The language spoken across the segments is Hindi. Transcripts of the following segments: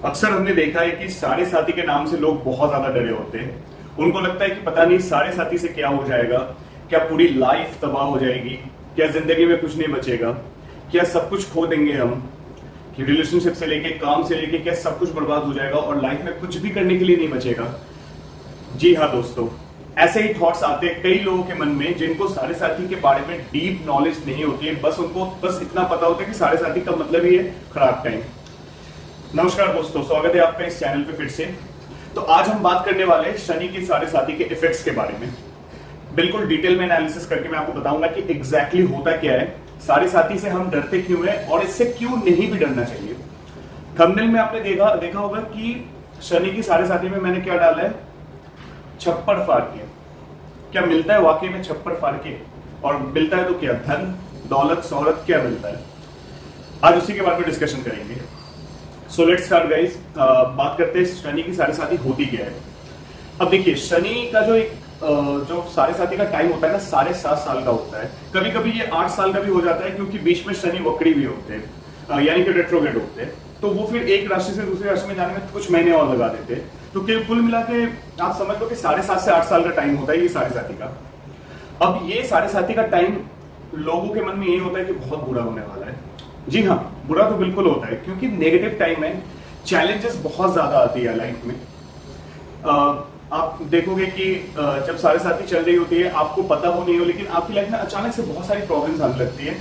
अक्सर हमने देखा है कि साढ़े साथी के नाम से लोग बहुत ज्यादा डरे होते हैं। उनको लगता है कि पता नहीं साढ़े साथी से क्या हो जाएगा, क्या पूरी लाइफ तबाह हो जाएगी, क्या जिंदगी में कुछ नहीं बचेगा, क्या सब कुछ खो देंगे हम, कि रिलेशनशिप से लेके काम से लेके क्या सब कुछ बर्बाद हो जाएगा और लाइफ में कुछ भी करने के लिए नहीं बचेगा। जी हाँ दोस्तों, ऐसे ही थॉट्स आते हैं कई लोगों के मन में जिनको साढ़े साथी के बारे में डीप नॉलेज नहीं होती है। उनको बस इतना पता होता है कि साढ़े साथी का मतलब ही है खराब टाइम। नमस्कार दोस्तों, स्वागत है आपका इस चैनल पे फिर से। तो आज हम बात करने वाले हैं शनि की साढ़े साथी के इफेक्ट्स के बारे में। बिल्कुल डिटेल में एनालिसिस करके मैं आपको बताऊंगा कि एग्जैक्टली होता क्या है, साढ़े साथी से हम डरते क्यों हैं और इससे क्यों नहीं भी डरना चाहिए। थंबनेल में आपने देखा होगा कि शनि की साढ़े साथी में मैंने क्या डाला है, छप्पर फाड़ के। क्या मिलता है वाकई में छप्पर फाड़ के? और मिलता है तो क्या, धन दौलत शोहरत क्या मिलता है? आज उसी के बारे में डिस्कशन करेंगे। So let's start guys. बात करते हैं शनि की साढ़े साथी होती क्या है। अब देखिए, शनि का जो साढ़े साथी का टाइम होता है ना, 7.5 साल का होता है। कभी कभी ये 8 साल का भी हो जाता है, क्योंकि बीच में शनि वक्री भी होते हैं, यानी कि रेट्रोग्रेड होते हैं। तो वो फिर एक राशि से दूसरी राशि में जाने में कुछ महीने और लगा देते हैं। तो कुल मिला के आप समझ लो कि 7.5 से 8 साल का टाइम होता है ये साढ़े साथी का। अब ये साढ़े साथी का टाइम लोगों के मन में यही होता है कि बहुत बुरा होने वाला है। जी हाँ, बुरा तो बिल्कुल होता है, क्योंकि नेगेटिव टाइम है, चैलेंजेस बहुत ज्यादा आती है लाइफ में। आप देखोगे कि जब साढ़े साथी चल रही होती है, आपको पता हो नहीं हो, लेकिन आपकी लाइफ में अचानक से बहुत सारी प्रॉब्लम्स आने लगती है।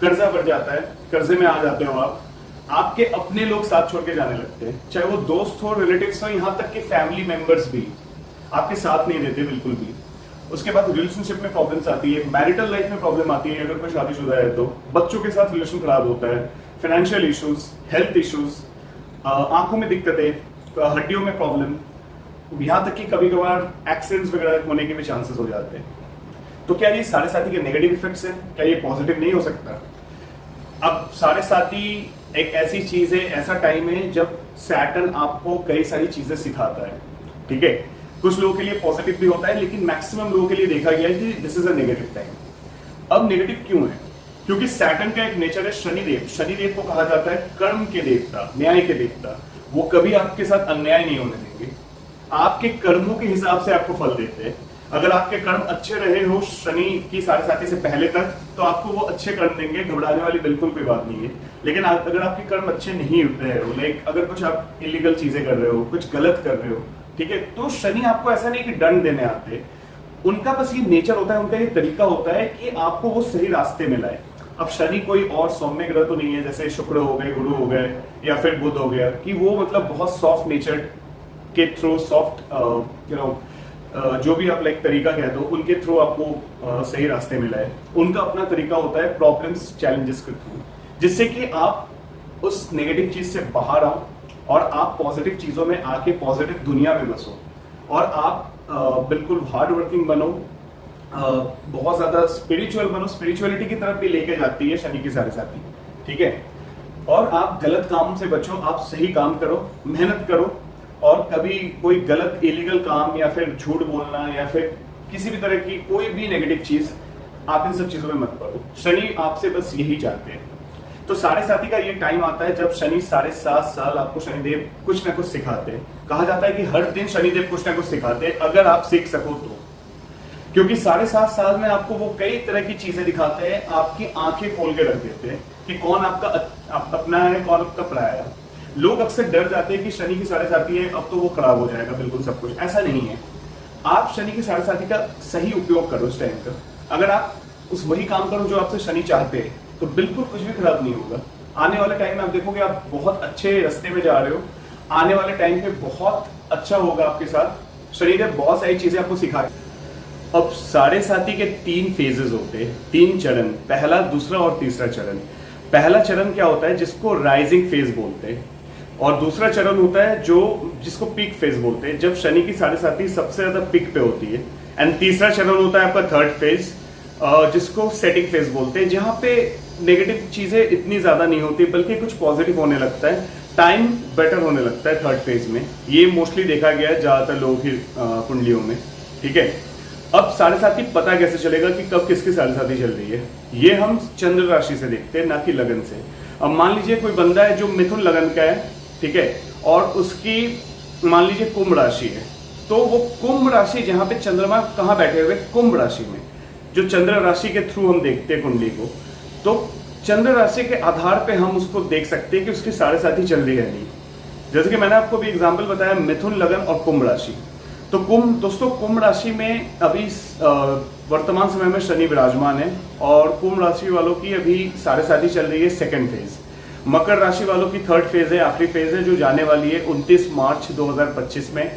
कर्जा बढ़ जाता है, कर्जे में आ जाते हो आप, आपके अपने लोग साथ छोड़ के जाने लगते हैं, चाहे वो दोस्त हो, रिलेटिव्स हो, यहाँ तक कि फैमिली मेंबर्स भी आपके साथ नहीं देते बिल्कुल भी। उसके बाद रिलेशनशिप में प्रॉब्लम्स आती है, मैरिटल लाइफ में प्रॉब्लम आती है, अगर कोई शादीशुदा है तो बच्चों के साथ रिलेशन खराब होता है, फाइनेंशियल इश्यूज, हेल्थ इश्यूज, आंखों में दिक्कतें, हड्डियों में प्रॉब्लम, यहाँ तक कि कभी कभार एक्सीडेंट्स वगैरह होने के भी चांसेस हो जाते हैं। तो क्या ये साढ़े साथी के नेगेटिव इफेक्ट्स हैं? क्या ये पॉजिटिव नहीं हो सकता? अब साढ़े साथी एक ऐसी चीज है, ऐसा टाइम है जब सैटर्न आपको कई सारी चीजें सिखाता है। ठीक है, कुछ लोगों के लिए पॉजिटिव भी होता है, लेकिन मैक्सिमम लोगों के लिए देखा गया है कि this is a negative time. अब नेगेटिव क्यों है? क्योंकि सैटर्न का एक नेचर है शनिदेव। शनिदेव को कहा जाता है कर्म के देवता, न्याय के देवता। वो कभी आपके साथ अन्याय नहीं होने देंगे, आपके कर्मों के हिसाब से आपको फल देते हैं। अगर आपके कर्म अच्छे रहे हो शनि की साढ़े साथी से पहले तक, तो आपको वो अच्छे कर्म देंगे, घबराने वाली बिल्कुल कोई बात नहीं है। लेकिन अगर आपके कर्म अच्छे नहीं रहे हो, लाइक अगर कुछ आप इलीगल चीजें कर रहे हो, कुछ गलत कर रहे हो, ठीक है, तो शनि आपको ऐसा नहीं कि दंड देने आते। उनका बस ये नेचर होता है, उनका ये तरीका होता है कि आपको वो सही रास्ते में लाए। अब शनि कोई और सौम्य ग्रह तो नहीं है, जैसे शुक्र हो गए, गुरु हो गए, या फिर बुध हो गया, कि वो मतलब बहुत सॉफ्ट नेचर के थ्रू, सॉफ्ट जो भी आप लाइक तरीका कहते हो, उनके थ्रू आपको सही रास्ते में लाए। उनका अपना तरीका होता है प्रॉब्लम्स, चैलेंजेस के थ्रू, जिससे कि आप उस नेगेटिव चीज से बाहर आओ और आप पॉजिटिव चीजों में आके पॉजिटिव दुनिया में बसो, और आप बिल्कुल हार्ड वर्किंग बनो, बहुत ज्यादा स्पिरिचुअल बनो। स्पिरिचुअलिटी की तरफ भी लेके जाती है शनि की साढ़े साथी। ठीक है, और आप गलत काम से बचो, आप सही काम करो, मेहनत करो, और कभी कोई गलत इलीगल काम या फिर झूठ बोलना या फिर किसी भी तरह की कोई भी नेगेटिव चीज, आप इन सब चीजों में मत पड़ो। शनि आपसे बस यही चाहते हैं। तो साढ़े साथी का ये टाइम आता है जब शनि 7.5 साल आपको शनिदेव कुछ ना कुछ सिखाते हैं। कहा जाता है कि हर दिन शनिदेव कुछ ना कुछ सिखाते हैं, अगर आप सीख सको तो। क्योंकि 7.5 साल में आपको वो कई तरह की चीजें दिखाते हैं, आपकी आंखें खोल के रख देते हैं कि कौन आपका अपना है, कौन आपका पराया है। लोग अक्सर डर जाते हैं कि शनि की साढ़े साथी है, अब तो वो खराब हो जाएगा बिल्कुल सब कुछ। ऐसा नहीं है। आप शनि की साढ़े साथी का सही उपयोग करो इस टाइम का। अगर आप वही काम करो जो आपसे शनि चाहते हैं, तो बिल्कुल कुछ भी खराब नहीं होगा। आने वाले टाइम में आप देखोगे आप बहुत अच्छे रास्ते में जा रहे हो। आने वाले टाइम पे बहुत अच्छा होगा आपके साथ। शनिदेव बहुत सारी चीजें आपको सिखाए। अब साढ़े साथी के 3 फेजेस होते हैं, 3 चरण, पहला, दूसरा और तीसरा चरण। पहला चरण क्या होता है, जिसको राइजिंग फेज बोलते हैं, और दूसरा चरण होता है जिसको पीक फेज बोलते हैं, जब शनि की साढ़े साथी सबसे ज्यादा पीक पे होती है। एंड तीसरा चरण होता है आपका थर्ड फेज, जिसको सेटिंग फेज बोलते हैं, जहां पे नेगेटिव चीजें इतनी ज्यादा नहीं होती, बल्कि कुछ पॉजिटिव होने लगता है, टाइम बेटर होने लगता है थर्ड फेज में। ये मोस्टली देखा गया है ज्यादातर लोगों की कुंडलियों में। ठीक है, अब साढ़े साथी पता कैसे चलेगा कि कब किसकी साढ़े साथी चल रही है? ये हम चंद्र राशि से देखते हैं, ना कि लगन से। अब मान लीजिए कोई बंदा है जो मिथुन लगन का है, ठीक है, और उसकी मान लीजिए कुंभ राशि है, तो वो कुंभ राशि जहां पे चंद्रमा कहाँ बैठे हुए, कुंभ राशि में, जो चंद्र राशि के थ्रू हम देखते हैं कुंडली को, तो चंद्र राशि के आधार पे हम उसको देख सकते हैं कि उसकी साढ़े साथी चल रही है नहीं। जैसे कि मैंने आपको भी एग्जाम्पल बताया, मिथुन, लगन और कुंभ राशि। तो दोस्तों कुंभ राशि में अभी वर्तमान समय में शनि विराजमान है, और कुंभ राशि वालों की अभी साढ़े साथी चल रही है सेकंड फेज। मकर राशि वालों की थर्ड फेज है, आखिरी फेज है, जो जाने वाली है 29 मार्च 2025 में।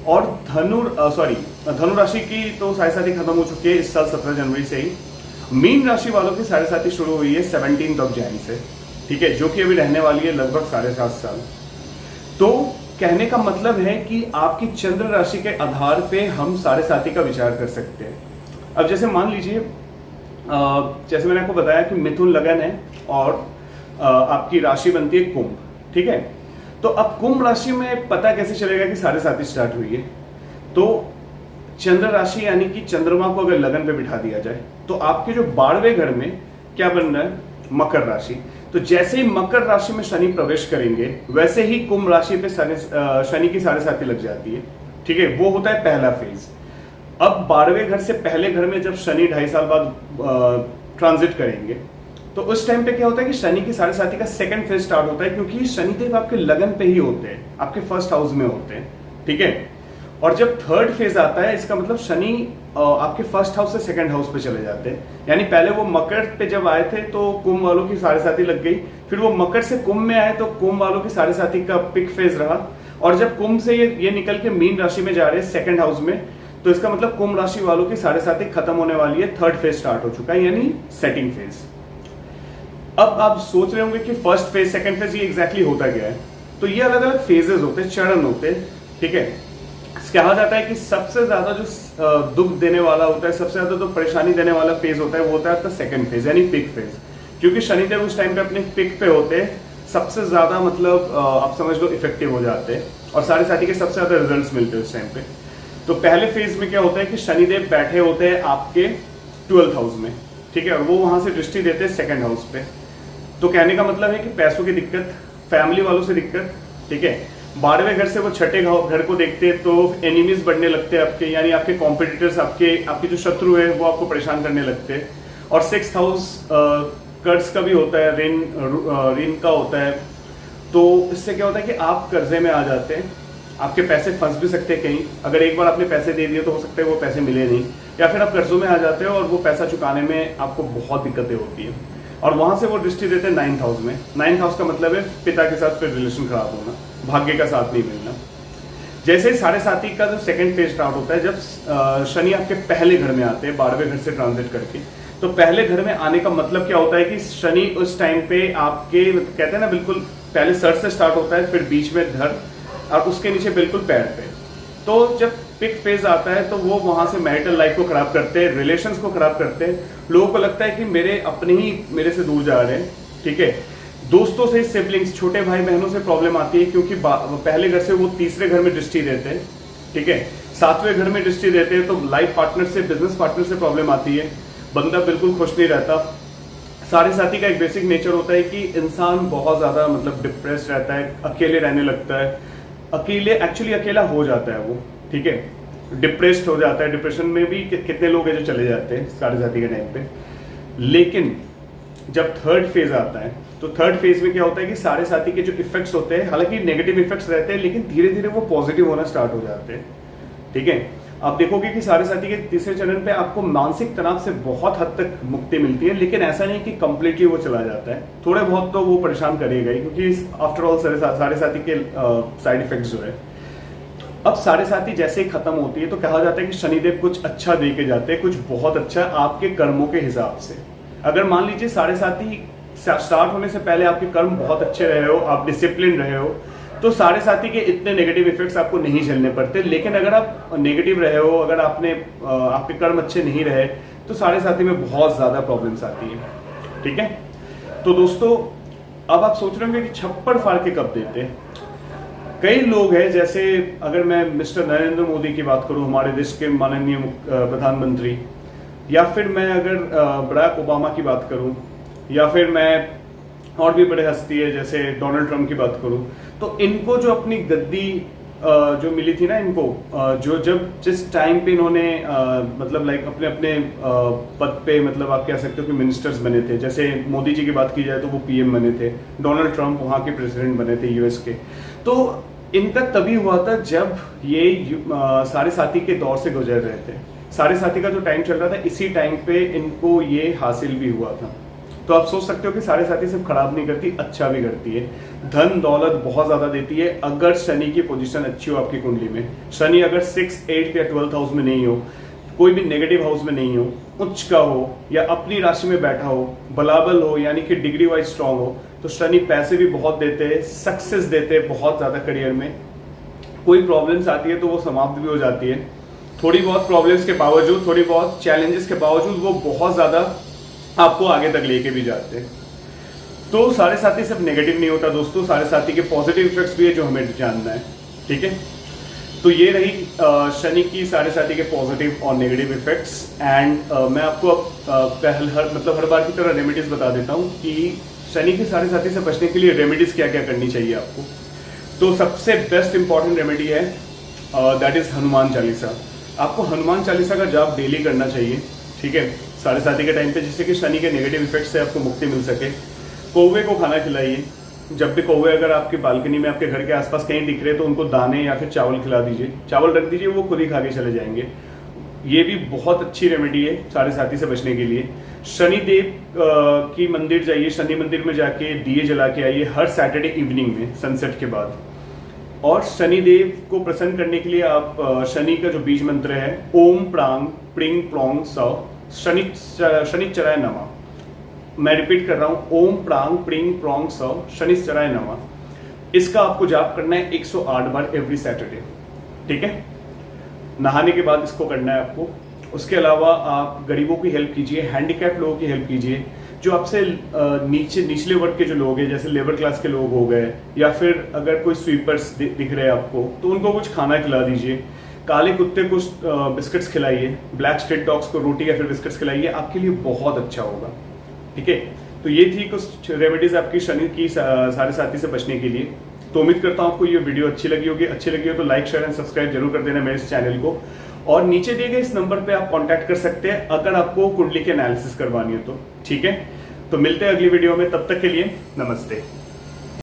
और धनु राशि की तो साढ़े साथी खत्म हो चुकी है इस साल 17 जनवरी से ही। मीन राशि वालों की साढ़े साथी शुरू हुई है 17 जनवरी से, ठीक है, जो कि अभी रहने वाली है लगभग 7.5 साल। तो कहने का मतलब है कि आपकी चंद्र राशि के आधार पे हम साढ़े साथी का विचार कर सकते हैं। अब जैसे मान लीजिए, जैसे मैंने आपको बताया कि मिथुन, लगन है, और आपकी राशि बनती है कुंभ, ठीक है। तो अब कुंभ राशि में पता कैसे चलेगा कि साढ़े साथी स्टार्ट हुई है? तो चंद्र राशि यानी कि चंद्रमा को अगर लगन पे बिठा दिया जाए, तो आपके जो 12वें घर में क्या बन रहा है, मकर राशि। तो जैसे ही मकर राशि में शनि प्रवेश करेंगे, वैसे ही कुंभ राशि पे शनि की साढ़े साथी लग जाती है, ठीक है। वो होता है पहला फेज। अब 12वें घर से पहले घर में जब शनि 2.5 साल बाद ट्रांजिट करेंगे, तो उस टाइम पे क्या होता है कि शनि की साढ़े साथी का सेकंड फेज स्टार्ट होता है, क्योंकि शनिदेव आपके लगन पे ही होते हैं, आपके फर्स्ट हाउस में होते हैं, ठीक है। और जब थर्ड फेज आता है, इसका मतलब शनि आपके फर्स्ट हाउस से सेकंड हाउस पे चले जाते हैं। यानी पहले वो मकर पे जब आए थे तो कुंभ वालों की साढ़े साथी लग गई, फिर वो मकर से कुंभ में आए तो कुंभ वालों की साढ़े साथी का पिक फेज रहा, और जब कुंभ से ये निकल के मीन राशि में जा रहे हैं सेकंड हाउस में, तो इसका मतलब कुंभ राशि वालों की साढ़े साथी खत्म होने वाली है, थर्ड फेज स्टार्ट हो चुका है, यानी सेटिंग फेज। अब आप सोच रहे होंगे कि फर्स्ट फेज, सेकंड फेज, ये एग्जैक्टली होता क्या है? तो ये अलग अलग फेजेस होते हैं, चरण होते हैं, ठीक है। कहा जाता है कि सबसे ज्यादा जो दुख देने वाला होता है, सबसे ज्यादा जो परेशानी देने वाला फेज होता है, वो होता है आपका सेकंड फेज, यानी पिक फेज। क्योंकि शनिदेव उस टाइम पे अपने पिक पे होते हैं, सबसे ज्यादा मतलब आप समझ लो इफेक्टिव हो जाते हैं, और साढ़े साथी के सबसे ज्यादा रिजल्ट्स मिलते हैं उस टाइम पे। तो पहले फेज में क्या होता है कि शनिदेव बैठे होते हैं आपके 12th हाउस में, ठीक है, और वो वहां से दृष्टि देते हैं सेकंड हाउस पे। तो कहने का मतलब है कि पैसों की दिक्कत, फैमिली वालों से दिक्कत, ठीक है। 12वें घर से वो छठे घर को देखते हैं, तो एनिमीज बढ़ने लगते हैं आपके, यानी आपके कॉम्पिटिटर्स, आपके जो शत्रु है वो आपको परेशान करने लगते हैं। और 6th हाउस कर्ज का भी होता है, ऋण का होता है। तो इससे क्या होता है कि आप कर्जे में आ जाते हैं, आपके पैसे फंस भी सकते हैं कहीं, अगर एक बार आपने पैसे दे दिए तो हो सकता है वो पैसे मिले नहीं, या फिर आप कर्जों में आ जाते हो और वो पैसा चुकाने में आपको बहुत दिक्कतें होती है। और वहां से वो दृष्टि देते हैं 9th हाउस में। 9th हाउस का मतलब है पिता के साथ फिर रिलेशन खराब होना, भाग्य का साथ नहीं मिलना। जैसे ही साढ़े साथी का जो सेकंड फेज स्टार्ट होता है, जब शनि आपके पहले घर में आते हैं 12वें घर से ट्रांजिट करके, तो पहले घर में आने का मतलब क्या होता है कि शनि उस टाइम पे आपके, कहते हैं ना, बिल्कुल पहले सर से स्टार्ट होता है, फिर बीच में धड़, और उसके नीचे बिल्कुल पैर पे। तो जब पिक फेज आता है तो वो वहां से मैरिटल लाइफ को खराब करते हैं, रिलेशंस को खराब करते हैं। लोगों को लगता है कि मेरे अपने ही मेरे से दूर जा रहे हैं, ठीक है। दोस्तों से, सिबलिंग्स, छोटे भाई बहनों से प्रॉब्लम आती है, क्योंकि पहले घर से वो तीसरे घर में दृष्टि देते हैं, ठीक है। 7वें घर में दृष्टि देते हैं, तो लाइफ पार्टनर से, बिजनेस पार्टनर से प्रॉब्लम आती है, बंदा बिल्कुल खुश नहीं रहता। साढ़े साथी का एक बेसिक नेचर होता है कि इंसान बहुत ज्यादा मतलब डिप्रेस रहता है, अकेले रहने लगता है, एक्चुअली अकेला हो जाता है वो, ठीक है, डिप्रेस्ड हो जाता है। डिप्रेशन में भी कितने लोग हैं जो चले जाते हैं साढ़े साथी के टाइम पे। लेकिन जब थर्ड फेज आता है, तो थर्ड फेज में क्या होता है कि साढ़े साथी के जो इफेक्ट्स होते हैं, हालांकि नेगेटिव इफेक्ट्स रहते हैं, लेकिन धीरे धीरे वो पॉजिटिव होना स्टार्ट हो जाते हैं, ठीक है। आप देखोगे कि साढ़े साथी के तीसरे चरण पे आपको मानसिक तनाव से बहुत हद तक मुक्ति मिलती है, लेकिन ऐसा नहीं कि कंप्लीटली वो चला जाता है, थोड़े बहुत तो वो परेशान करेगा ही, क्योंकि आफ्टर ऑल साढ़े साथी के साइड इफेक्ट्स जो है। अब साढ़े साथी जैसे ही खत्म होती है, तो कहा जाता है कि शनिदेव कुछ अच्छा दे के जाते हैं, कुछ बहुत अच्छा आपके कर्मों के हिसाब से। अगर मान लीजिए साढ़े साथी स्टार्ट होने से पहले आपके कर्म बहुत अच्छे रहे हो, आप डिसिप्लिन रहे हो, तो साढ़े साथी के इतने नेगेटिव इफेक्ट्स आपको नहीं झेलने पड़ते। लेकिन अगर आप नेगेटिव रहे हो, अगर आपके कर्म अच्छे नहीं रहे, तो साढ़े साथी में बहुत ज्यादा प्रॉब्लम्स आती है, ठीक है। तो दोस्तों, अब आप सोच रहे होंगे कि छप्पड़ फाड़ के कब देते हैं। कई लोग हैं, जैसे अगर मैं मिस्टर नरेंद्र मोदी की बात करूं, हमारे देश के माननीय प्रधानमंत्री, या फिर मैं अगर बराक ओबामा की बात करूं, या फिर मैं और भी बड़े हस्ती है, जैसे डोनाल्ड ट्रम्प की बात करूं तो इनको जो अपनी गद्दी जो मिली थी ना इनको, जो जिस टाइम पे इन्होंने मतलब लाइक अपने अपने पद पे, मतलब आप कह सकते हो कि मिनिस्टर्स बने थे। जैसे मोदी जी की बात की जाए तो वो पीएम बने थे, डोनाल्ड ट्रम्प वहाँ के प्रेसिडेंट बने थे यूएस के। तो इनका तभी हुआ था जब ये सारे साथी के दौर से गुजर रहे थे। सारे साथी का जो टाइम चल रहा था, इसी टाइम पे इनको ये हासिल भी हुआ था। तो आप सोच सकते हो कि सारे साथी सिर्फ खराब नहीं करती, अच्छा भी करती है, धन दौलत बहुत ज्यादा देती है अगर शनि की पोजीशन अच्छी हो आपकी कुंडली में। शनि अगर 6, 8 या 12th हाउस में नहीं हो, कोई भी नेगेटिव हाउस में नहीं हो, उच्च का हो या अपनी राशि में बैठा हो, बलाबल हो यानी कि डिग्री वाइज स्ट्रांग हो, तो शनि पैसे भी बहुत देते हैं, सक्सेस देते हैं बहुत ज्यादा करियर में। कोई प्रॉब्लम्स आती है तो वो समाप्त भी हो जाती है, थोड़ी बहुत प्रॉब्लम्स के बावजूद, थोड़ी बहुत चैलेंजेस के बावजूद वो बहुत ज्यादा आपको आगे तक लेके भी जाते हैं। तो सारे साथी सिर्फ नेगेटिव नहीं होता दोस्तों, सारे साथी के पॉजिटिव इफेक्ट्स भी है जो हमें जानना है, ठीक है। तो ये रही शनि की सारे साथी के पॉजिटिव और नेगेटिव इफेक्ट्स। एंड मैं आपको अब हर बार की तरह रेमेडीज बता देता हूँ कि शनि के सारे साथी से बचने के लिए रेमेडीज क्या क्या करनी चाहिए आपको। तो सबसे बेस्ट इंपॉर्टेंट रेमेडी है दैट इज हनुमान चालीसा। आपको हनुमान चालीसा का जाप डेली करना चाहिए, ठीक है, साढ़े साथी के टाइम पे, जिससे कि शनि के नेगेटिव इफेक्ट से आपको मुक्ति मिल सके। कौवे को खाना खिलाइए, जब भी कौवे अगर आपकी बालकनी में आपके घर के आसपास कहीं दिख रहे तो उनको दाने या फिर चावल खिला दीजिए, चावल रख दीजिए, वो खुद ही खा के चले जाएंगे। ये भी बहुत अच्छी रेमेडी है साढ़े साथी से बचने के लिए। शनिदेव की मंदिर जाइए, शनि मंदिर में जाके दिए जला के आइए हर सैटरडे इवनिंग में सनसेट के बाद। और शनिदेव को प्रसन्न करने के लिए आप शनि का जो बीज मंत्र है, ओम प्रांग प्रिंग प्रोंग स शनिश्चराय नमः, मैं रिपीट कर रहा हूं, ओम प्रांग प्रिंग प्रोंग स शनिश्चराय नमः, इसका आपको जाप करना है 108 बार एवरी सैटरडे, ठीक है। नहाने के बाद इसको करना है आपको। उसके अलावा आप गरीबों की हेल्प कीजिए, हैंडीकैप लोगों की हेल्प कीजिए, जो आपसे निचले वर्ग के जो लोग हैं, जैसे लेबर क्लास के लोग हो गए, या फिर अगर कोई स्वीपर्स दिख रहे हैं आपको तो उनको कुछ खाना खिला दीजिए। काले कुत्ते को बिस्किट्स खिलाइए, ब्लैक स्ट्रीट डॉग्स को रोटी या फिर बिस्किट्स खिलाइए, आपके लिए बहुत अच्छा होगा, ठीक है। तो ये थी कुछ रेमेडीज आपकी शनि की सारे साथी से बचने के लिए। तो उम्मीद करता हूं आपको ये वीडियो अच्छी लगी होगी। अच्छी लगी हो तो लाइक शेयर एंड सब्सक्राइब जरूर कर देना मेरे इस चैनल को। और नीचे दिए गए इस नंबर पे आप कांटेक्ट कर सकते हैं अगर आपको कुंडली की एनालिसिस करवानी हो तो, ठीक है। तो मिलते हैं अगली वीडियो में, तब तक के लिए नमस्ते।